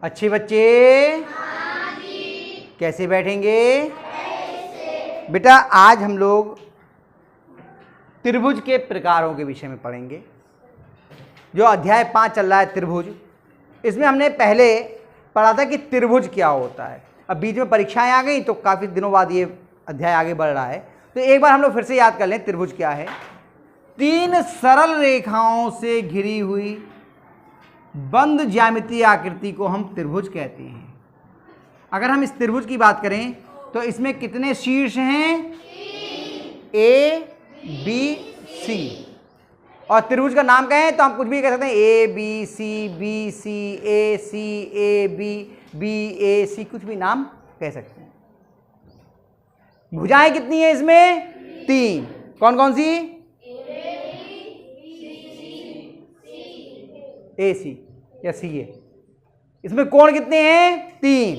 अच्छे बच्चे कैसे बैठेंगे? बेटा आज हम लोग त्रिभुज के प्रकारों के विषय में पढ़ेंगे। जो अध्याय 5 चल रहा है त्रिभुज, इसमें हमने पहले पढ़ा था कि त्रिभुज क्या होता है। अब बीच में परीक्षाएं आ गई तो काफ़ी दिनों बाद ये अध्याय आगे बढ़ रहा है, तो एक बार हम लोग फिर से याद कर लें त्रिभुज क्या है। 3 सरल रेखाओं से घिरी हुई बंद ज्यामितीय आकृति को हम त्रिभुज कहते हैं। अगर हम इस त्रिभुज की बात करें तो इसमें कितने शीर्ष हैं? A B C. और त्रिभुज का नाम कहें तो हम कुछ भी कह सकते हैं, A B C, A B ए सी, कुछ भी नाम कह सकते हैं। भुजाएं कितनी है इसमें? 3। कौन कौन सी? ए सी या सी ए। इसमें कोण कितने हैं? 3।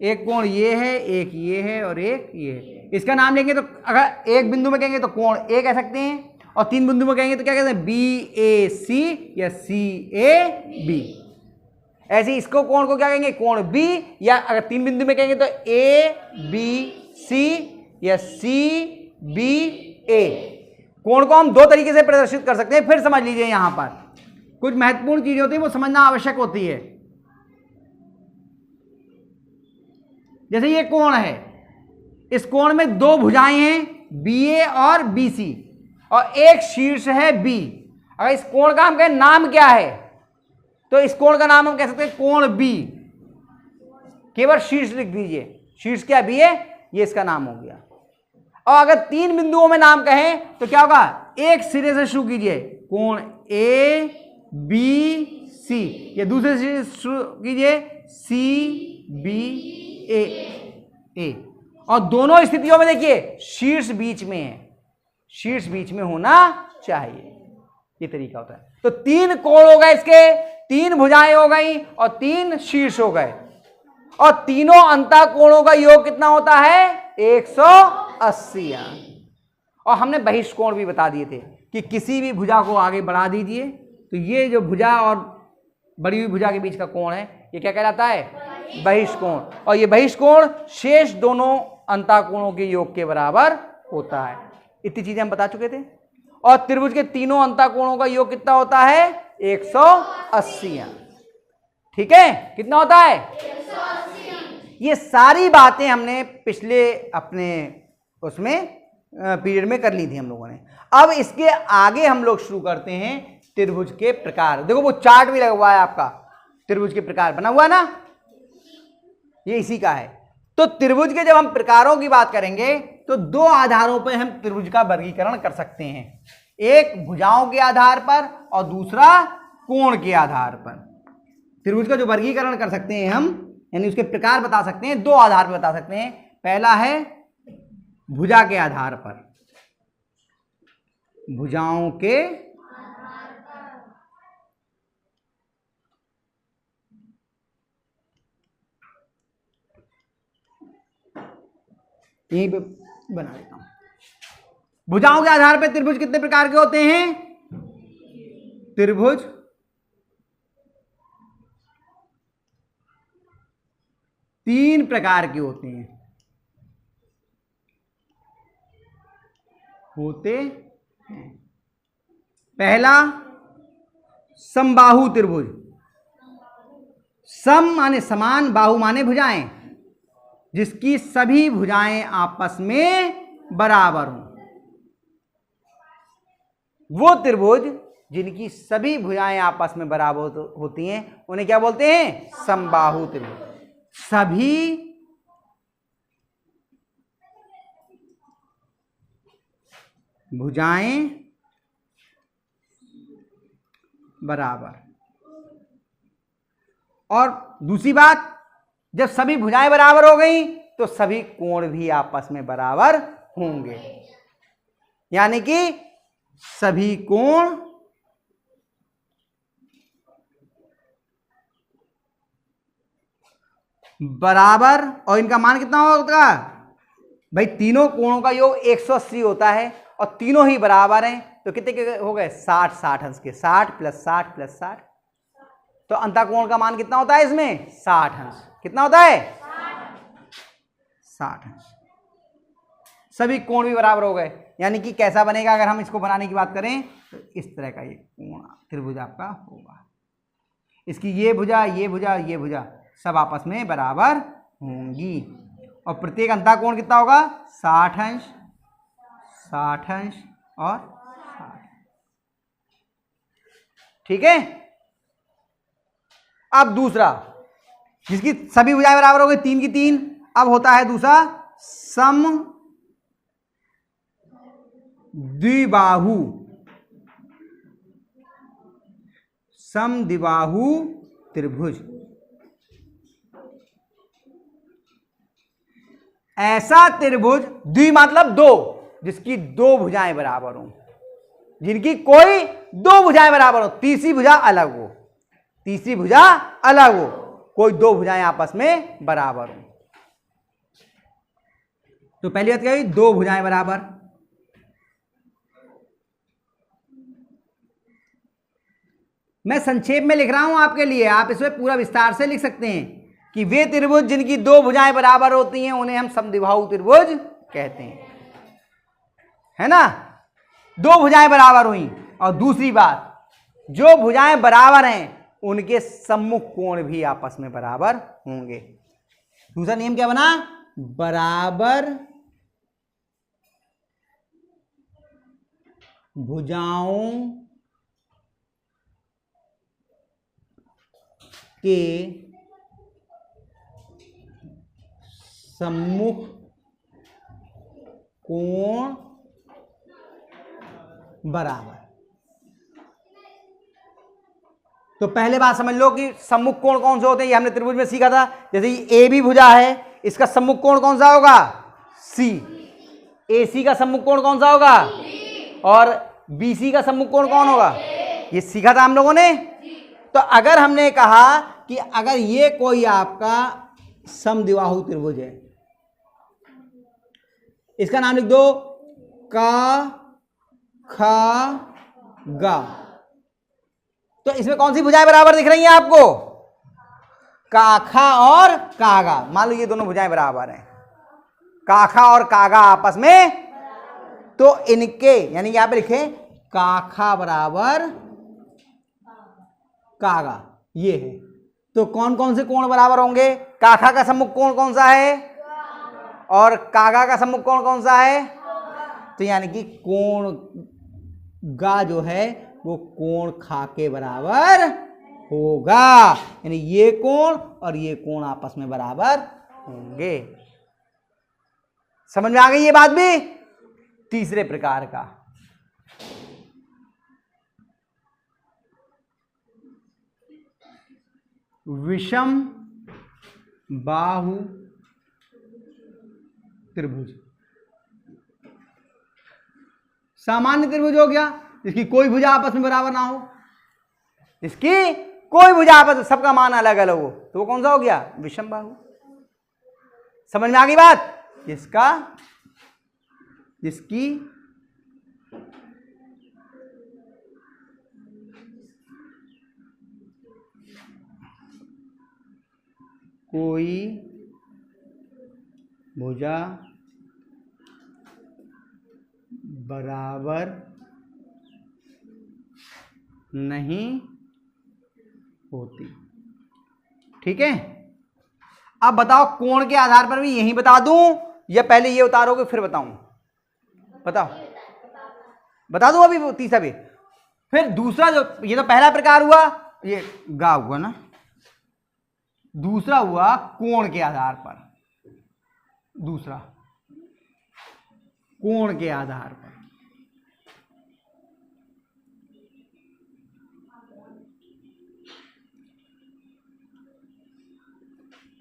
एक कोण ये है, एक ये है और एक ये है। इसका नाम लेंगे तो अगर एक बिंदु में कहेंगे तो कोण ए कह सकते हैं, और 3 बिंदु में कहेंगे तो क्या कहते हैं? बी ए सी या सी ए बी। ऐसे इसको कोण को क्या कहेंगे? कोण बी, या अगर 3 बिंदु में कहेंगे तो ए बी सी या सी बी ए। कोण को हम 2 तरीके से प्रदर्शित कर सकते हैं। फिर समझ लीजिए, यहां पर कुछ महत्वपूर्ण चीजें होती है वो समझना आवश्यक होती है। जैसे ये कोण है, इस कोण में 2 भुजाएं हैं, बी ए और बी सी, और एक शीर्ष है बी। अगर इस कोण का हम कहें नाम क्या है तो इस कोण का नाम हम कह सकते हैं कोण बी। केवल शीर्ष लिख दीजिए, शीर्ष क्या? बी है, ये इसका नाम हो गया। और अगर 3 बिंदुओं में नाम कहें तो क्या होगा? एक सिरे से शुरू कीजिए, कोण ए बी सी, या दूसरे सिरे से शुरू कीजिए, सी बी ए। और दोनों स्थितियों में देखिए शीर्ष बीच में है, शीर्ष बीच में होना चाहिए। ये तरीका होता है। तो 3 कोण हो गए, इसके 3 भुजाएं हो गई और 3 शीर्ष हो गए, और तीनों अंतःकोणों का योग कितना होता है? 180 अंश। और हमने बहिष्कोण भी बता दिए थे कि किसी भी भुजा को आगे बढ़ा दीजिए तो ये जो भुजा और बड़ी हुई भुजा के बीच का कोण है, ये क्या कहलाता है? बहिष्कोण। और ये बहिष्कोण शेष दोनों अंतःकोणों के योग के बराबर होता है। इतनी चीजें हम बता चुके थे। और त्रिभुज के तीनों अंतःकोणों का योग कितना होता है? 180 अंश। ठीक है, कितना होता है? 180। ये सारी बातें हमने पिछले अपने उसमें पीरियड में कर ली थी हम लोगों ने। अब इसके आगे हम लोग शुरू करते हैं त्रिभुज के प्रकार। देखो वो चार्ट भी लगा हुआ है आपका, त्रिभुज के प्रकार बना हुआ है ना, ये इसी का है। तो त्रिभुज के जब हम प्रकारों की बात करेंगे तो 2 आधारों पर हम त्रिभुज का वर्गीकरण कर सकते हैं, एक भुजाओं के आधार पर और दूसरा कोण के आधार पर। त्रिभुज का जो वर्गीकरण कर सकते हैं हम, यानी उसके प्रकार बता सकते हैं, 2 आधार पर बता सकते हैं। पहला है भुजा के आधार पर, भुजाओं के यहीं पे बना देता हूं। भुजाओं के आधार पर त्रिभुज कितने प्रकार के होते हैं? त्रिभुज 3 प्रकार के होते हैं। पहला समबाहु त्रिभुज। सम माने समान, बाहु माने भुजाएं, जिसकी सभी भुजाएं आपस में बराबर हों। वो त्रिभुज जिनकी सभी भुजाएं आपस में बराबर होती हैं उन्हें क्या बोलते हैं? समबाहु त्रिभुज। सभी भुजाएं बराबर। और दूसरी बात, जब सभी भुजाएं बराबर हो गई तो सभी कोण भी आपस में बराबर होंगे, यानी कि सभी कोण बराबर। और इनका मान कितना होगा भाई? तीनों कोणों का योग 180 होता है और तीनों ही बराबर हैं, तो कितने के हो गए? 60 अंश के। 60 + 60 + 60 तो अंतःकोण का मान कितना होता है इसमें? 60 अंश। कितना होता है? 60 अंश। सभी कोण भी बराबर हो गए। यानी कि कैसा बनेगा अगर हम इसको बनाने की बात करें तो इस तरह का ये कोण त्रिभुज आपका होगा। इसकी ये भुजा, ये भुजा, ये भुजा सब आपस में बराबर होंगी और प्रत्येक अंतःकोण कितना होगा? 60 अंश, 60 अंश और 60। ठीक है। अब दूसरा, जिसकी सभी भुजाएं बराबर हो गई, 3 की 3। अब होता है दूसरा सम द्विबाहु, समद्विबाहु त्रिभुज। ऐसा त्रिभुज, द्वि मतलब दो, जिसकी दो भुजाएं बराबर हो, जिनकी कोई दो भुजाएं बराबर हो, तीसरी भुजा अलग हो, तीसरी भुजा अलग हो, कोई दो भुजाएं आपस में बराबर हो। तो पहली बात क्या हुई? दो भुजाएं बराबर। मैं संक्षेप में लिख रहा हूं आपके लिए, आप इसमें पूरा विस्तार से लिख सकते हैं कि वे त्रिभुज जिनकी दो भुजाएं बराबर होती हैं उन्हें हम समद्विबाहु त्रिभुज कहते हैं, है ना। दो भुजाएं बराबर हुई। और दूसरी बात, जो भुजाएं बराबर हैं उनके सम्मुख कोण भी आपस में बराबर होंगे। दूसरा नियम क्या बना? बराबर भुजाओं के सम्मुख कोण बराबर। तो पहले बात समझ लो कि सम्मुख कोण कौन से होते हैं, ये हमने त्रिभुज में सीखा था। जैसे ये ए बी भुजा है, इसका सम्मुख कोण कौन सा होगा? सी। ए सी का सम्मुख कोण कौन सा होगा? और बी सी का सम्मुख कोण कौन होगा? ये सीखा था हम लोगों ने। तो अगर हमने कहा कि अगर ये कोई आपका समद्विबाहु त्रिभुज है, इसका नाम लिख दो का खा गा, तो इसमें कौन सी भुजाएं बराबर दिख रही हैं आपको? काखा और कागा। मान लो ये दोनों भुजाएं बराबर हैं, काखा और कागा आपस में, तो इनके यानी यहां पे लिखे काखा बराबर कागा, ये है। तो कौन कौन से कोण बराबर होंगे? काखा का सम्मुख कोण कौन सा है और कागा का सम्मुख कोण कौन सा है? तो यानी कि कोण गा जो है वो कोण खा के बराबर होगा, यानी ये कोण और ये कोण आपस में बराबर होंगे। समझ में आ गई ये बात भी? तीसरे प्रकार का, विषम बाहु त्रिभुज। सामान्य त्रिभुज हो गया जिसकी कोई भुजा आपस में बराबर ना हो, जिसकी कोई भुजा आपस में सबका मान अलग अलग हो, तो वो कौन सा हो गया? विषम बाहु। समझ में आ गई बात? जिसकी कोई भुजा बराबर नहीं होती। ठीक है। अब बताओ कोण के आधार पर भी यही बता दूं या पहले ये उतारोगे फिर बताऊं? बताओ, बता दूं अभी तीसरा भी। फिर दूसरा, जो ये तो पहला प्रकार हुआ, ये गा हुआ ना, दूसरा हुआ कोण के आधार पर। दूसरा कोण के आधार पर,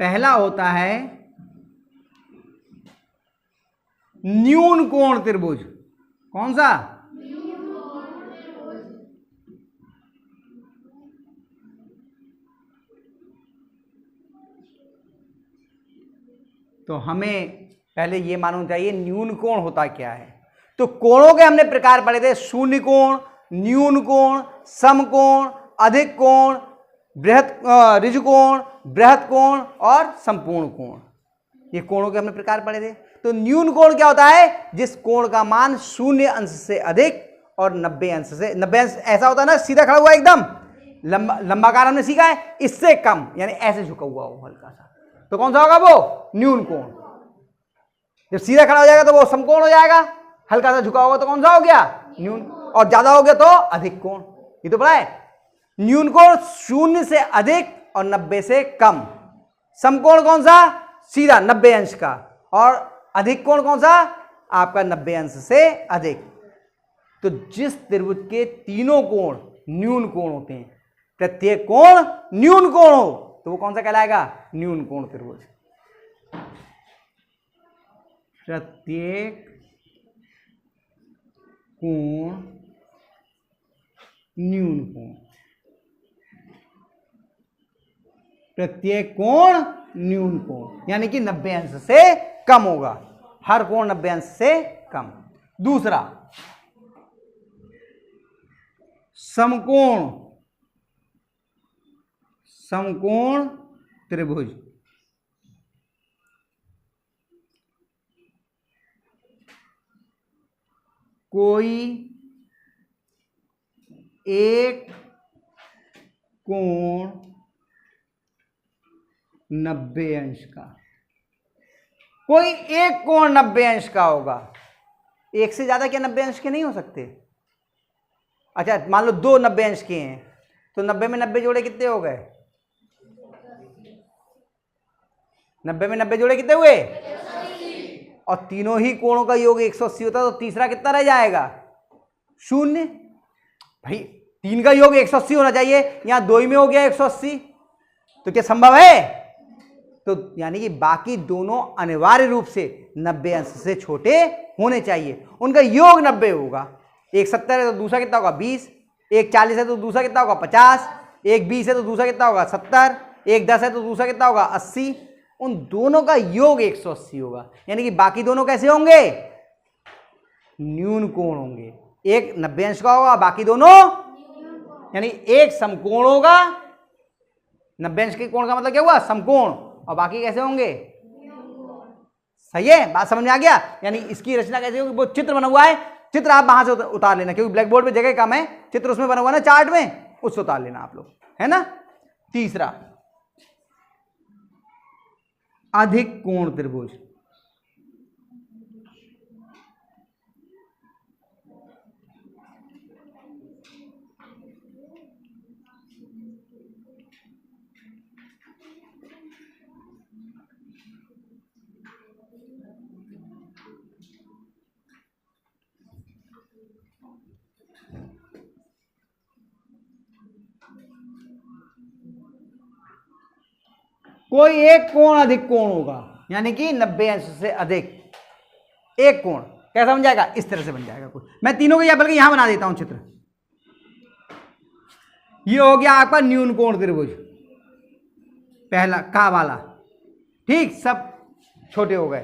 पहला होता है न्यून कोण त्रिभुज। कौन सा? तो हमें पहले ये मालूम चाहिए न्यून कोण होता क्या है। तो कोणों के हमने प्रकार पढ़े थे, शून्य कोण, न्यून कोण, समकोण, अधिक कोण, बृहत ऋजु कोण, बृहत कोण और संपूर्ण कोण। ये कोणों के हमने प्रकार पढ़े थे। तो न्यून कोण क्या होता है? जिस कोण का मान 0 अंश से अधिक और 90 अंश से, 90 अंश ऐसा होता है ना, सीधा खड़ा हुआ एकदम, लंबाकार हमने सीखा है, इससे कम यानी ऐसे झुका हुआ हो हल्का सा, तो कौन सा होगा वो? न्यून कोण। जब सीधा खड़ा हो जाएगा तो वो समकोण हो जाएगा, हल्का सा झुका होगा तो कौन सा हो गया? न्यून, और ज्यादा हो गया तो अधिक कोण। ये तो पढ़ा है। न्यून कोण 0 से अधिक और 90 से कम। समकोण कौन सा? सीधा 90 अंश का। और अधिक कोण कौन सा? आपका 90 अंश से अधिक। तो जिस त्रिभुज के तीनों कोण न्यून कोण होते हैं, प्रत्येक कोण न्यून कोण हो, तो वो कौन सा कहलाएगा? न्यून कोण त्रिभुज। प्रत्येक कोण न्यून कोण, प्रत्येक कोण न्यून कोण यानी कि 90 अंश से कम होगा। हर कोण 90 अंश से कम। दूसरा, समकोण, समकोण त्रिभुज। कोई एक कोण 90 अंश का, कोई एक कोण 90 अंश का होगा। एक से ज्यादा क्या 90 अंश के नहीं हो सकते? अच्छा, मान लो दो 90 अंश के हैं, तो 90 में 90 जोड़े कितने हो गए? 90 में 90 जोड़े कितने हुए? और तीनों ही कोणों का योग 180 होता है, तो तीसरा कितना रह जाएगा? 0। भाई 3 का योग 180 होना चाहिए, यहां 2 ही में हो गया 180, तो क्या संभव है? तो यानी कि बाकी दोनों अनिवार्य रूप से 90 अंश से छोटे होने चाहिए, उनका योग 90 होगा। एक 70 है तो दूसरा कितना होगा? 20। एक 40 है तो दूसरा कितना होगा? 50। एक 20 है तो दूसरा कितना होगा? 70। एक 10 है तो दूसरा कितना होगा? 80। उन दोनों का योग 180 होगा, यानी कि बाकी दोनों कैसे होंगे? न्यून कोण होंगे। एक 90 अंश का होगा, बाकी दोनों, यानी एक समकोण होगा। 90 अंश के कोण का मतलब क्या हुआ? समकोण। और बाकी कैसे होंगे? सही है, बात समझ में आ गया? यानी इसकी रचना कैसे होगी? वो चित्र बना हुआ है, चित्र आप वहां से उतार लेना, क्योंकि ब्लैक बोर्ड पे जगह कम है, चित्र उसमें बना हुआ है ना चार्ट में, उससे उतार लेना आप लोग, है ना। तीसरा, अधिक कोण त्रिभुज। कोई एक कोण अधिक कोण होगा, यानी कि 90 अंश से अधिक एक कोण। कैसा बन जाएगा? इस तरह से बन जाएगा कुछ। मैं तीनों को या बल्कि यहां बना देता हूं चित्र। ये हो गया आपका न्यून कोण त्रिभुज, पहला का वाला, ठीक, सब छोटे हो गए।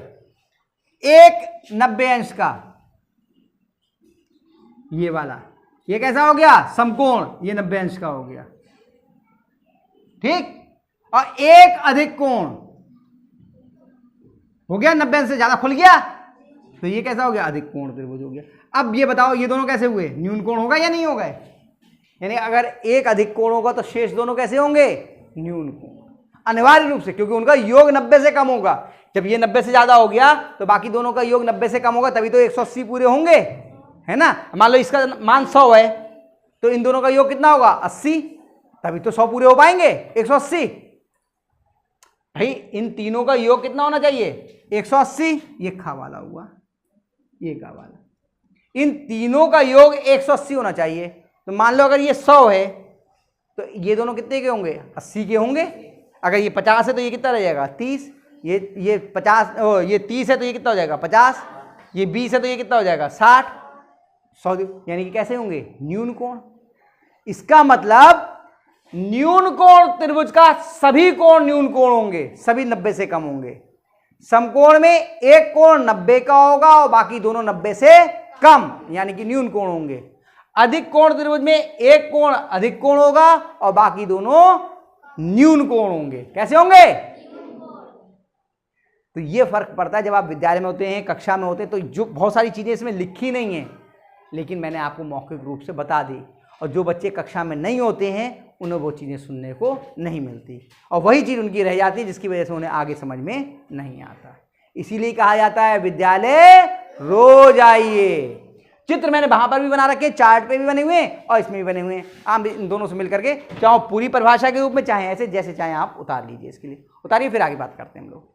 एक 90 अंश का, ये वाला, ये कैसा हो गया? समकोण, ये 90 अंश का हो गया, ठीक। और एक अधिक कोण हो गया, 90 अंश से ज्यादा खुल गया, तो ये कैसा हो गया? अधिक कोण त्रिभुज हो गया। अब ये बताओ, ये दोनों कैसे हुए? न्यून कोण होगा या नहीं होगा? यानी अगर एक अधिक कोण होगा तो शेष दोनों कैसे होंगे? न्यून कोण, अनिवार्य रूप से, क्योंकि उनका योग 90 से कम होगा। जब ये 90 से ज्यादा हो गया तो बाकी दोनों का योग 90 से कम होगा, तभी तो 180 पूरे होंगे, है ना। मान लो इसका मान 100 है, तो इन दोनों का योग कितना होगा? 80, तभी तो 100 पूरे हो पाएंगे, 180। भाई इन तीनों का योग कितना होना चाहिए? 180। ये खा वाला हुआ, ये का वाला, इन तीनों का योग 180 होना चाहिए। तो मान लो अगर ये 100 है तो ये दोनों कितने के होंगे? 80 के होंगे। अगर ये 50 है तो ये कितना रह जाएगा? 30। ये 50, ये 30 है तो ये कितना हो जाएगा? 50। ये 20 है तो ये कितना हो जाएगा? 60। 100, यानी कि कैसे होंगे? न्यून कोण। इसका मतलब न्यून कोण त्रिभुज का सभी कोण न्यून कोण होंगे, सभी 90 से कम होंगे। समकोण में एक कोण 90 का होगा और बाकी दोनों 90 से कम, यानी कि न्यून कोण होंगे। अधिक कोण त्रिभुज में एक कोण अधिक कोण होगा और बाकी दोनों न्यून कोण होंगे। कैसे होंगे? तो ये फर्क पड़ता है जब आप विद्यालय में होते हैं, कक्षा में होते हैं, तो जो बहुत सारी चीजें इसमें लिखी नहीं है, लेकिन मैंने आपको मौखिक रूप से बता दी। और जो बच्चे कक्षा में नहीं होते हैं उन्हें वो चीजें सुनने को नहीं मिलती, और वही चीज उनकी रह जाती है जिसकी वजह से उन्हें आगे समझ में नहीं आता। इसीलिए कहा जाता है विद्यालय रोज आइए। चित्र मैंने वहां पर भी बना रखे, चार्ट पे भी बने हुए हैं और इसमें भी बने हुए हैं। आप इन दोनों से मिलकर के चाहे पूरी परिभाषा के रूप में, चाहे ऐसे जैसे चाहे आप उतार लीजिए। इसके लिए उतारिए, फिर आगे बात करते हैं हम लोग।